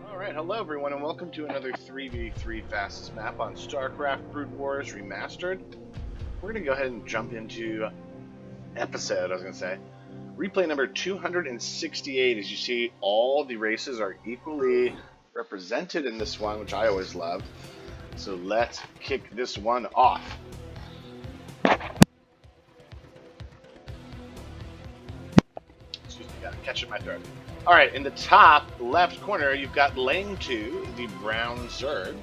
Alright, hello everyone, and welcome to another 3v3 fastest map on StarCraft Brood Wars Remastered. We're going to go ahead and jump into replay number 268. As you see, all the races are equally represented in this one, which I always love. So let's kick this one off. Excuse me, gotta catch it in my throat. Alright, in the top left corner, you've got Lane 2, the brown Zerg.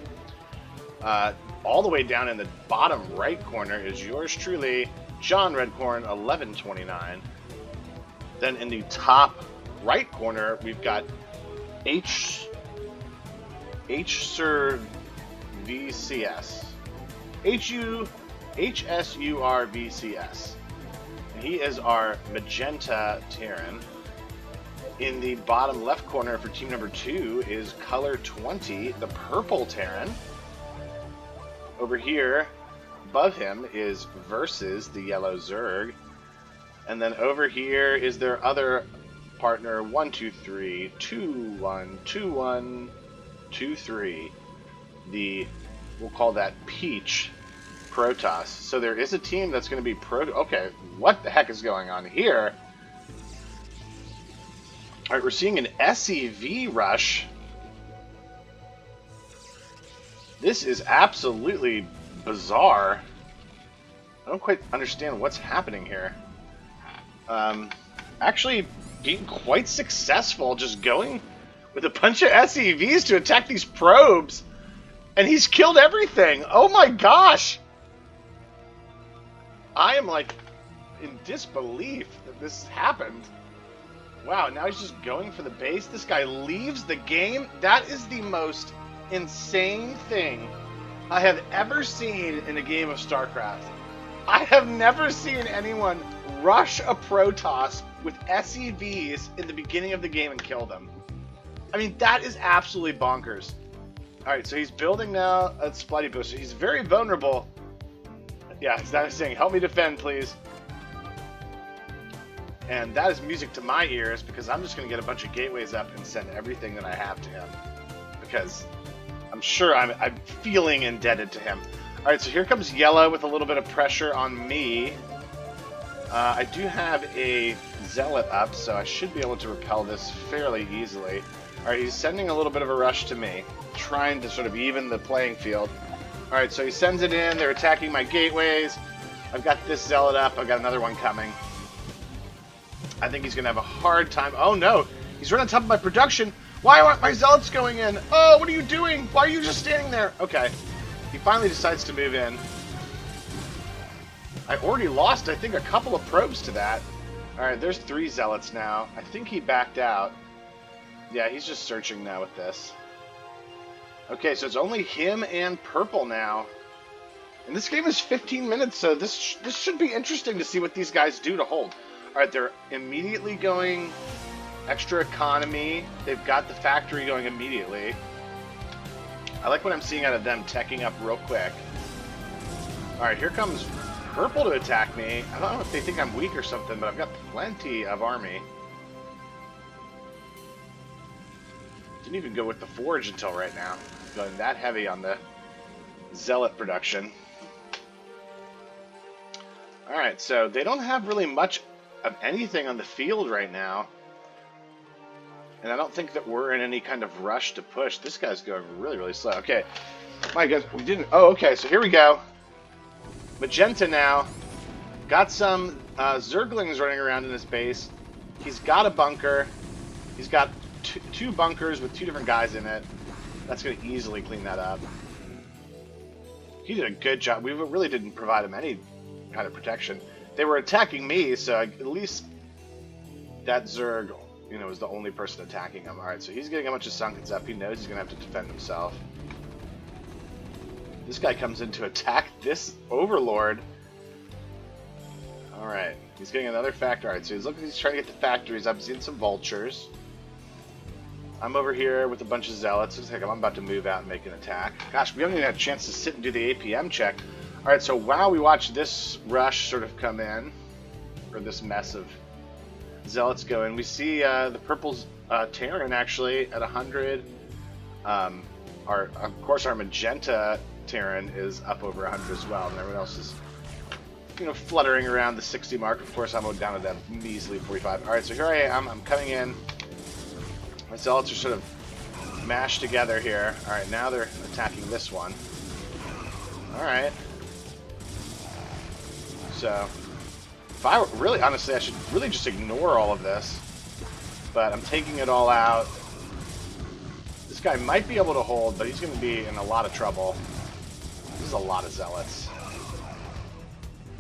All the way down in the bottom right corner is yours truly, John Redcorn, 1129. Then in the top right corner, we've got HSUR VCS. HSUR VCS. And he is our magenta Terran. In the bottom left corner for team number 2 is color 20, the purple Terran. Over here, above him, is Versus, the yellow Zerg. And then over here is their other partner, 123, 21, 21, 23. We'll call that Peach Protoss. So there is a team that's going to be Okay, what the heck is going on here? Alright, we're seeing an SEV rush. This is absolutely bizarre. I don't quite understand what's happening here. Actually being quite successful, just going with a bunch of SEVs to attack these probes. And he's killed everything. Oh my gosh! I am like in disbelief that this happened. Wow, now he's just going for the base. This guy leaves the game. That is the most insane thing I have ever seen in a game of StarCraft. I have never seen anyone rush a Protoss with SEVs in the beginning of the game and kill them. I mean, that is absolutely bonkers. Alright, so he's building now a Splitty Booster. He's very vulnerable. Yeah, he's not saying, help me defend, please. And that is music to my ears, because I'm just going to get a bunch of gateways up and send everything that I have to him. Because I'm sure I'm feeling indebted to him. Alright, so here comes Yellow with a little bit of pressure on me. I do have a Zealot up, so I should be able to repel this fairly easily. Alright, he's sending a little bit of a rush to me, trying to sort of even the playing field. Alright, so he sends it in, they're attacking my gateways. I've got this Zealot up, I've got another one coming. I think he's going to have a hard time. Oh no, he's right on top of my production. Why aren't my Zealots going in? Oh, what are you doing? Why are you just standing there? Okay, he finally decides to move in. I already lost, I think, a couple of probes to that. Alright, there's 3 Zealots now. I think he backed out. Yeah, he's just searching now with this. Okay, so it's only him and purple now. And this game is 15 minutes, so this should be interesting to see what these guys do to hold. Alright, they're immediately going extra economy. They've got the factory going immediately. I like what I'm seeing out of them teching up real quick. Alright, here comes purple to attack me. I don't know if they think I'm weak or something, but I've got plenty of army. Didn't even go with the forge until right now. Going that heavy on the Zealot production. Alright, so they don't have really much of anything on the field right now. And I don't think that we're in any kind of rush to push. This guy's going really, really slow. Okay. My God, we didn't... Oh, okay, so here we go. Magenta now. Got some Zerglings running around in his base. He's got a bunker. He's got two bunkers with 2 different guys in it. That's going to easily clean that up. He did a good job. We really didn't provide him any kind of protection. They were attacking me, so at least that Zerg, you know, was the only person attacking him. Alright, so he's getting a bunch of Sunkens up. He knows he's going to have to defend himself. This guy comes in to attack this Overlord. Alright, he's getting another factory. Alright, so he's trying to get the factories up. He's getting some vultures. I'm over here with a bunch of Zealots. Looks like I'm about to move out and make an attack. Gosh, we haven't even had a chance to sit and do the APM check. Alright, so while we watch this rush sort of come in, or this mess of Zealots go in, we see the purple's Terran actually at 100. Um, of course, our magenta Terran is up over 100 as well, and everyone else is, fluttering around the 60 mark. Of course, I'm down to that measly 45. All right, so here I am. I'm coming in. My zealots are sort of mashed together here. All right, now they're attacking this one. All right. So, if I really, honestly, I should really just ignore all of this. But I'm taking it all out. This guy might be able to hold, but he's going to be in a lot of trouble. This is a lot of zealots.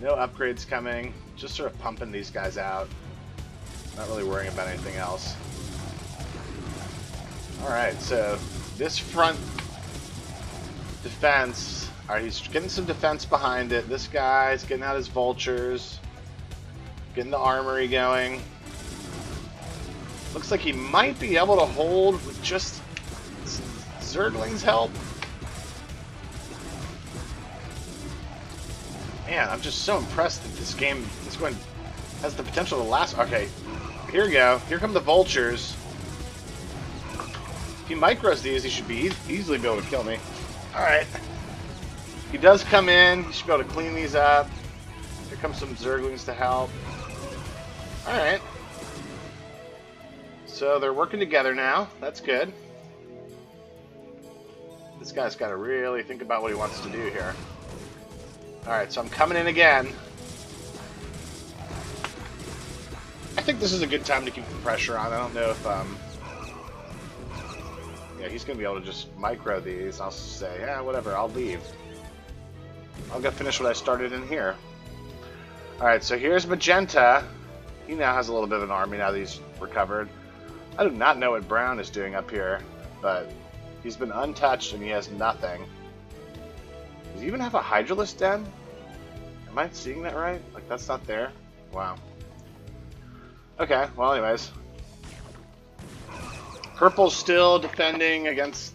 No upgrades coming. Just sort of pumping these guys out. Not really worrying about anything else. Alright, so this front defense. Alright, he's getting some defense behind it. This guy's getting out his vultures. Getting the armory going. Looks like he might be able to hold with just Zergling's help. Man, I'm just so impressed that this game has the potential to last. Okay, here we go. Here come the vultures. If he micros these, he should be easily be able to kill me. Alright. He does come in. He should be able to clean these up. Here comes some Zerglings to help. Alright. So they're working together now. That's good. This guy's got to really think about what he wants to do here. Alright, so I'm coming in again. I think this is a good time to keep the pressure on. I don't know if, yeah, he's going to be able to just micro these. I'll say, yeah, whatever, I'll leave. I'll go finish what I started in here. Alright, so here's Magenta. He now has a little bit of an army now that he's recovered. I do not know what Brown is doing up here, but he's been untouched and he has nothing. Does he even have a Hydralisk Den? Am I seeing that right? Like, that's not there? Wow. Okay, well, anyways. Purple's still defending against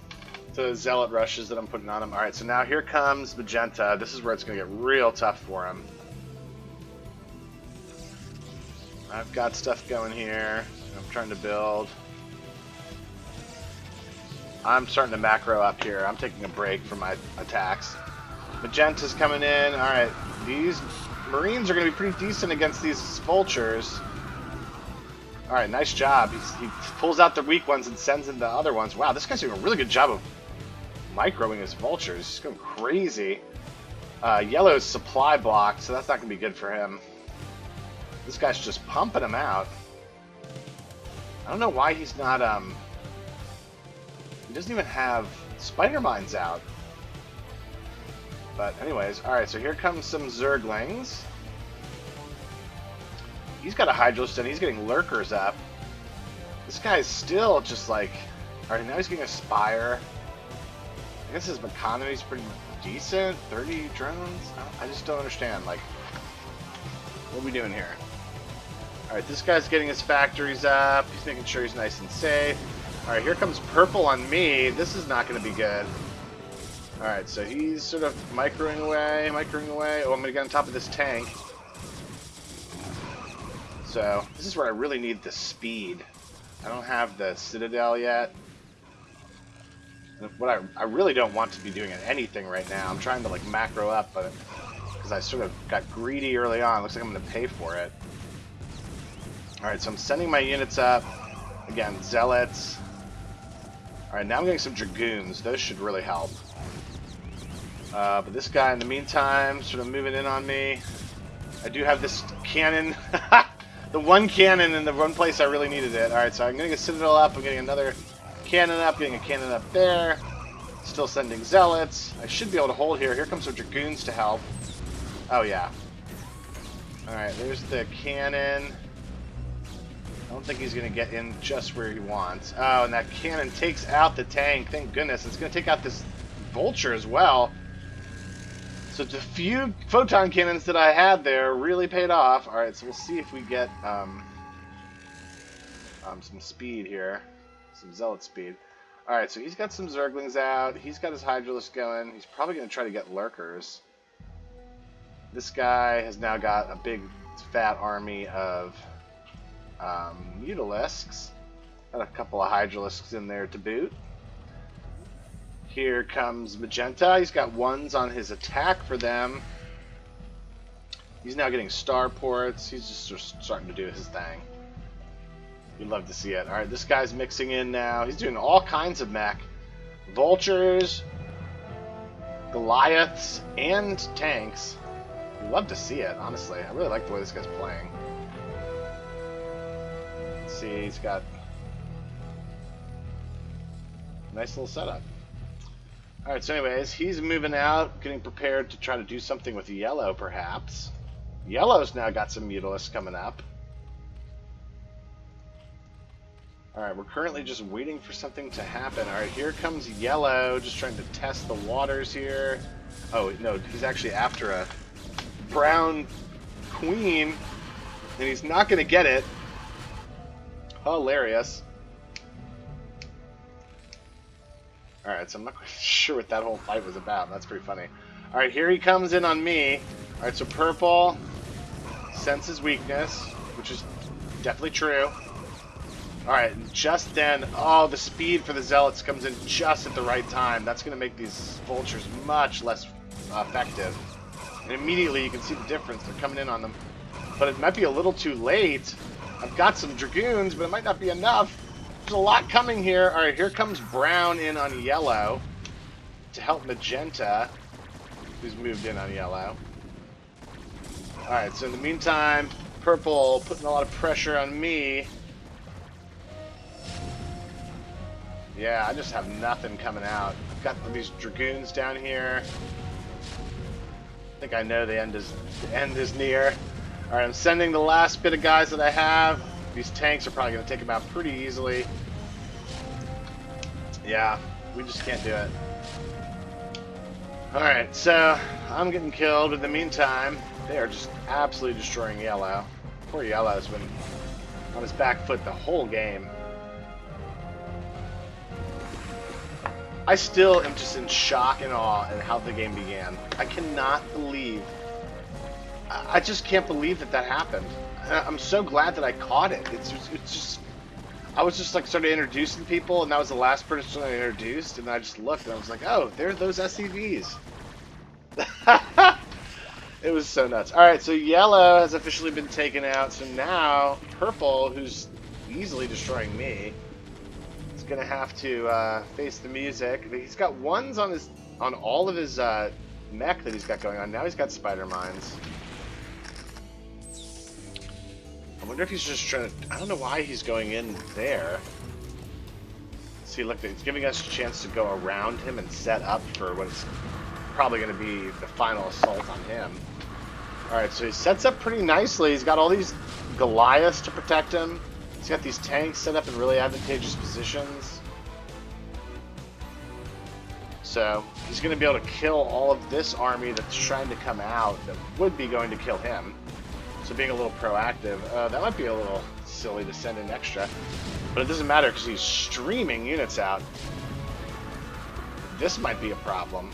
the Zealot rushes that I'm putting on him. Alright, so now here comes Magenta. This is where it's going to get real tough for him. I've got stuff going here. I'm trying to build. I'm starting to macro up here. I'm taking a break from my attacks. Magenta's coming in. Alright, these Marines are going to be pretty decent against these vultures. Alright, nice job. He pulls out the weak ones and sends in the other ones. Wow, this guy's doing a really good job of microing his vultures. He's going crazy. Yellow's supply blocked, so that's not going to be good for him. This guy's just pumping them out. I don't know why he's not, he doesn't even have spider mines out. But anyways, alright, so here comes some Zerglings. He's got a Hydralisk and he's getting lurkers up. This guy's still just like... Alright, now he's getting a Spire. I guess his economy's pretty decent. 30 drones? I just don't understand. Like, what are we doing here? Alright, this guy's getting his factories up. He's making sure he's nice and safe. Alright, here comes Purple on me. This is not going to be good. Alright, so he's sort of microing away. Oh, I'm going to get on top of this tank. So, this is where I really need the speed. I don't have the Citadel yet. What I really don't want to be doing anything right now. I'm trying to, like, macro up, but because I sort of got greedy early on. Looks like I'm going to pay for it. Alright, so I'm sending my units up. Again, Zealots. Alright, now I'm getting some Dragoons. Those should really help. But this guy, in the meantime, sort of moving in on me. I do have this cannon. The one cannon in the one place I really needed it. Alright, so I'm getting a Citadel up. I'm getting another cannon up. Getting a cannon up there. Still sending Zealots. I should be able to hold here. Here comes some Dragoons to help. Oh, yeah. Alright, there's the cannon. I don't think he's going to get in just where he wants. Oh, and that cannon takes out the tank. Thank goodness. It's going to take out this vulture as well. So the few photon cannons that I had there really paid off. Alright, so we'll see if we get some speed here. Some Zealot speed. Alright, so he's got some Zerglings out. He's got his Hydralisk going. He's probably going to try to get Lurkers. This guy has now got a big fat army of Mutalisks. Got a couple of Hydralisks in there to boot. Here comes Magenta. He's got ones on his attack for them. He's now getting star ports. He's just starting to do his thing. You'd love to see it. Alright, this guy's mixing in now. He's doing all kinds of mech. Vultures, Goliaths, and tanks. You'd love to see it, honestly. I really like the way this guy's playing. Let's see, he's got a nice little setup. Alright, so anyways, he's moving out, getting prepared to try to do something with Yellow, perhaps. Yellow's now got some Mutalisks coming up. Alright, we're currently just waiting for something to happen. Alright, here comes Yellow, just trying to test the waters here. Oh, no, he's actually after a brown queen, and he's not going to get it. Hilarious. Alright, so I'm not quite sure what that whole fight was about. That's pretty funny. Alright, here he comes in on me. Alright, so purple senses weakness, which is definitely true. Alright, just then, oh, the speed for the Zealots comes in just at the right time. That's going to make these vultures much less effective. And immediately you can see the difference. They're coming in on them. But it might be a little too late. I've got some Dragoons, but it might not be enough. There's a lot coming here. Alright, here comes Brown in on Yellow to help Magenta, who's moved in on Yellow. Alright, so in the meantime, Purple putting a lot of pressure on me. Yeah, I just have nothing coming out. I've got these Dragoons down here. I think I know the end is near. Alright, I'm sending the last bit of guys that I have. These tanks are probably going to take them out pretty easily. Yeah, we just can't do it. Alright, so I'm getting killed. In the meantime, they are just absolutely destroying Yellow. Poor Yellow's been on his back foot the whole game. I still am just in shock and awe at how the game began. I cannot believe... I just can't believe that happened. I'm so glad that I caught it. It's just... I was just like started introducing people, and that was the last person I introduced, and I just looked and I was like, oh, there are those SCVs. It was so nuts. Alright, so Yellow has officially been taken out, so now Purple, who's easily destroying me, is gonna have to face the music. He's got ones on all of his mech that he's got going on. Now he's got spider mines. I wonder if he's just trying to... I don't know why he's going in there. See, look, he's giving us a chance to go around him and set up for what's probably going to be the final assault on him. Alright, so he sets up pretty nicely. He's got all these Goliaths to protect him. He's got these tanks set up in really advantageous positions. So, he's going to be able to kill all of this army that's trying to come out that would be going to kill him. So being a little proactive, that might be a little silly to send in extra. But it doesn't matter because he's streaming units out. This might be a problem.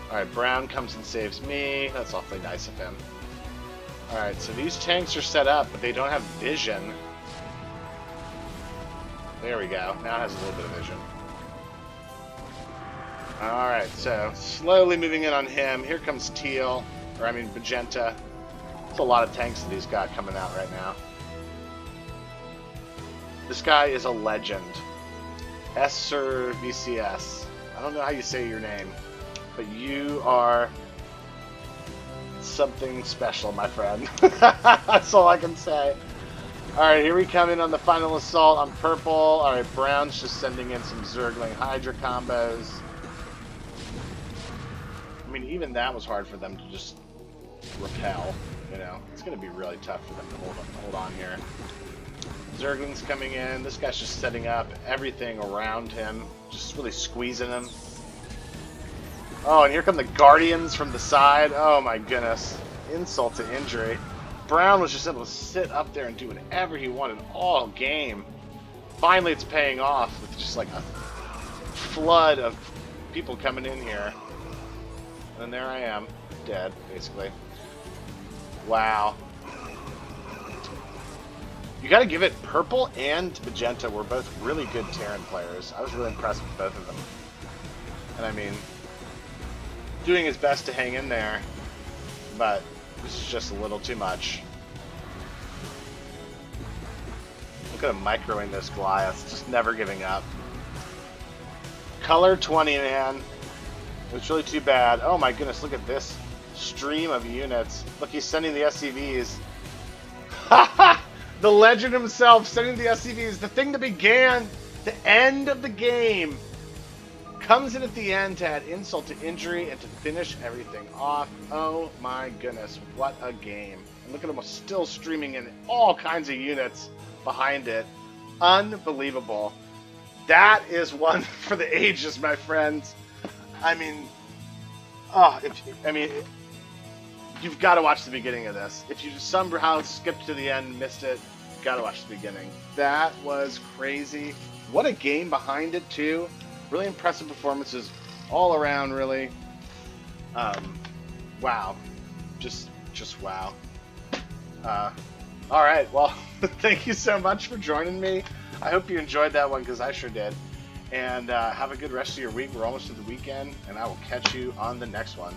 Alright, Brown comes and saves me. That's awfully nice of him. Alright, so these tanks are set up, but they don't have vision. There we go. Now it has a little bit of vision. Alright, so slowly moving in on him. Here comes Teal. Or, I mean, Magenta. There's a lot of tanks that he's got coming out right now. This guy is a legend. Sir VCS. I don't know how you say your name, but you are something special, my friend. That's all I can say. Alright, here we come in on the final assault on Purple. Alright, Brown's just sending in some Zergling Hydra combos. I mean, even that was hard for them to just repel, you know. It's going to be really tough for them to hold on here. Zergling's coming in. This guy's just setting up everything around him, just really squeezing him. Oh, and here come the Guardians from the side. Oh my goodness. Insult to injury. Brown was just able to sit up there and do whatever he wanted all game. Finally, it's paying off with just like a flood of people coming in here. And there I am, dead, basically. Wow. You got to give it purple and magenta were both really good Terran players. I was really impressed with both of them. And I mean, doing his best to hang in there, but this is just a little too much. Look at him microing those Goliaths, just never giving up. Color 20, man. It's really too bad. Oh my goodness, look at this stream of units. Look, he's sending the SCVs. The legend himself sending the SCVs. The thing that began the end of the game comes in at the end to add insult to injury and to finish everything off. Oh my goodness, what a game. And look at him still streaming in all kinds of units behind it. Unbelievable. That is one for the ages, my friends. I mean, you've got to watch the beginning of this. If you somehow skipped to the end and missed it, you've got to watch the beginning. That was crazy. What a game behind it, too. Really impressive performances all around, really. Wow. Just wow. All right, well, thank you so much for joining me. I hope you enjoyed that one, because I sure did. And have a good rest of your week. We're almost to the weekend, and I will catch you on the next one.